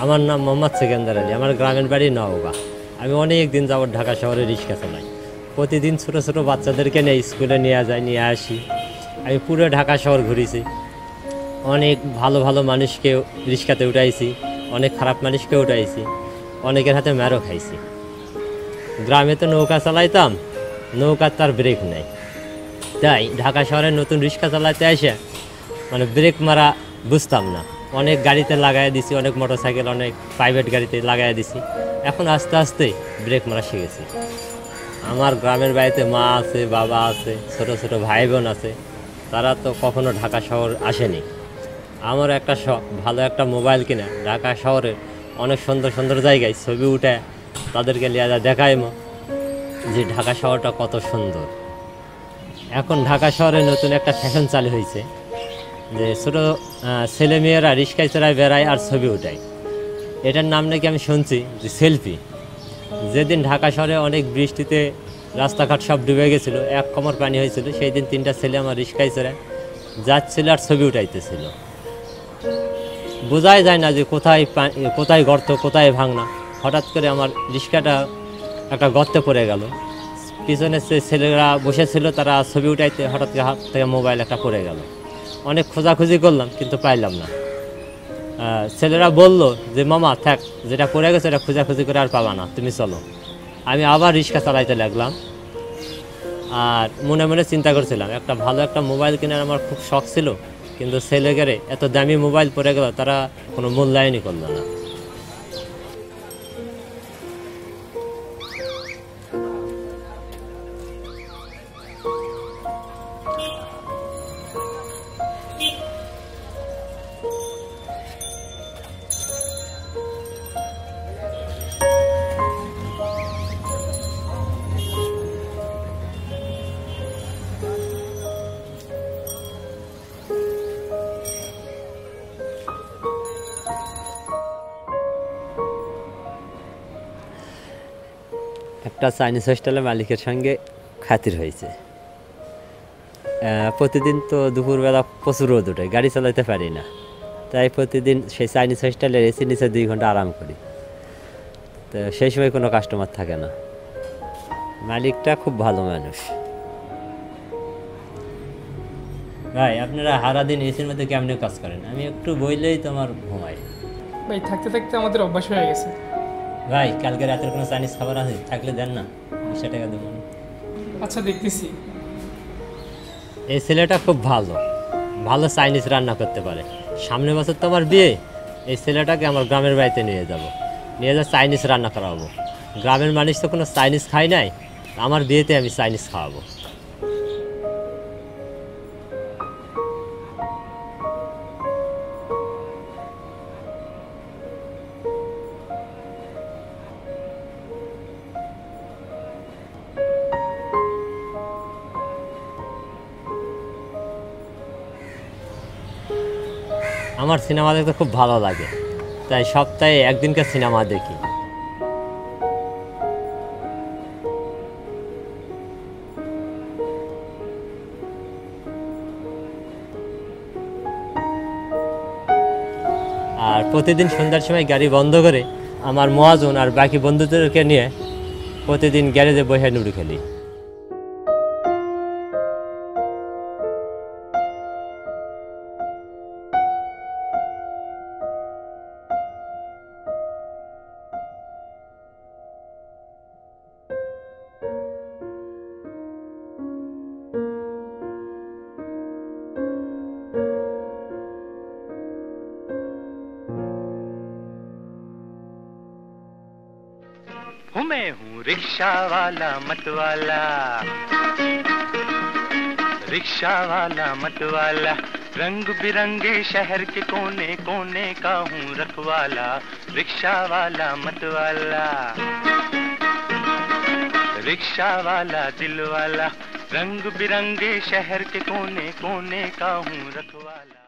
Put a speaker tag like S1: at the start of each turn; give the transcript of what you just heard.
S1: আমার নাম মোহাম্মদ সেকেন্দার আলী। আমার গ্রামের বাড়ি নওগাঁ। আমি অনেক দিন যাবৎ ঢাকা শহরে রিক্সা চালাই। প্রতিদিন ছোটো ছোটো বাচ্চাদেরকে নিয়ে স্কুলে নিয়ে আসি। আমি পুরো ঢাকা শহর ঘুরেছি। অনেক ভালো ভালো মানুষকে রিক্সাতে উঠাইছি, অনেক খারাপ মানুষকে উঠাইছি, অনেকের হাতে মেরো খাইছি। গ্রামে তো নৌকা চালাইতাম, নৌকার তার ব্রেক নেই, তাই ঢাকা শহরে নতুন রিক্সা চালাতে এসে মানে ব্রেক মারা বুঝতাম না। অনেক গাড়িতে লাগাই দিছি, অনেক মোটরসাইকেল, অনেক প্রাইভেট গাড়িতে লাগাই দিছি। এখন আস্তে আস্তে ব্রেক মারা শিখেছি। আমার গ্রামের বাড়িতে মা আছে, বাবা আছে, ছোটো ছোটো ভাই বোন আছে, তারা তো কখনো ঢাকা শহর আসেনি। আমার একটা শখ, ভালো একটা মোবাইল কিনে ঢাকা শহরের অনেক সুন্দর সুন্দর জায়গায় ছবি উঠে তাদেরকে নিয়ে দেখাই যে ঢাকা শহরটা কত সুন্দর। এখন ঢাকা শহরে নতুন একটা ফ্যাশন চালু হয়েছে যে ছোটো ছেলেমেয়েরা রিক্সায় চড়ায় বেড়ায় আর ছবি উঠায়। এটার নাম নাকি আমি শুনছি যে সেলফি। যেদিন ঢাকা শহরে অনেক বৃষ্টিতে রাস্তাঘাট সব ডুবে গেছিলো, এক কোমর পানি হয়েছিল, সেই দিন 3টা ছেলে আমার রিক্সায় চড়ায় যাচ্ছিল আর ছবি উঠাইতেছিল। বোঝাই যায় না যে কোথায় গর্ত, কোথায় ভাঙনা। হঠাৎ করে আমার রিক্সাটা একটা গর্তে পড়ে গেল। পিছনে যে ছেলেরা বসেছিল তারা ছবি উঠাইতে, হঠাৎ করে হাত থেকে মোবাইল একটা পড়ে গেল। অনেক খোঁজাখুঁজি করলাম কিন্তু পাইলাম না। ছেলেরা বলল যে মামা থাক, যেটা পড়ে গেছে এটা খোঁজাখুঁজি করে আর পাবা না, তুমি চলো। আমি আবার রিক্সা চালাইতে লাগলাম আর মনে মনে চিন্তা করছিলাম একটা ভালো একটা মোবাইল কেনার আমার খুব শখ ছিল, কিন্তু ছেলেগেরে এত দামি মোবাইল পড়ে গেল, তারা কোনো মূল্যায়নই করলো না। একটা চাইনিজ হোস্টেলের মালিকের সঙ্গে খাতির হয়েছে। প্রতিদিন তো দুপুরবেলা প্রচুর রোদ ওঠে, গাড়ি চালাতে পারি না, তাই প্রতিদিন সেই চাইনিজ হোস্টেলের এসি নিচে 2 ঘন্টা আরাম করি। তো সেই সময় কোনো কাস্টমার থাকে না। মালিকটা খুব ভালো মানুষ। ভাই আপনারা সারাদিন এসির মধ্যে কেমনি কাজ করেন? আমি একটু বইলেই তো আমার ঘুমাই।
S2: ভাই থাকতে থাকতে আমাদের অভ্যাস হয়ে গেছে।
S1: ভাই কালকে রাতের কোনো চাইনিজ খাবার আছে থাকলে দেন না, 20 টাকা দেবো।
S2: আচ্ছা দেখতেছি।
S1: এই ছেলেটা খুব ভালো, ভালো চাইনিজ রান্না করতে পারে। সামনে বছর তো আমার বিয়ে, এই ছেলেটাকে আমার গ্রামের বাড়িতে নিয়ে যা চাইনিজ রান্না করাবো। গ্রামের মানুষ তো কোনো চাইনিজ খাই নাই, আমার বিয়েতে আমি চাইনিজ খাওয়াবো। আমার সিনেমা দেখতে খুব ভালো লাগে, তাই সপ্তাহে একদিনকার সিনেমা দেখি। আর প্রতিদিন সন্ধ্যার সময় গাড়ি বন্ধ করে আমার মহাজন আর বাকি বন্ধুদেরকে নিয়ে প্রতিদিন গ্যারেজে বসে লুডো খেলি।
S3: मैं हूँ रिक्शा वाला मतवाला, रिक्शा वाला मतवाला, रंग बिरंगे शहर के कोने कोने का हूँ रखवाला, रिक्शा वाला मतवाला, रिक्शा वाला दिल वाला, रंग बिरंगे शहर के कोने कोने का हूँ रखवाला।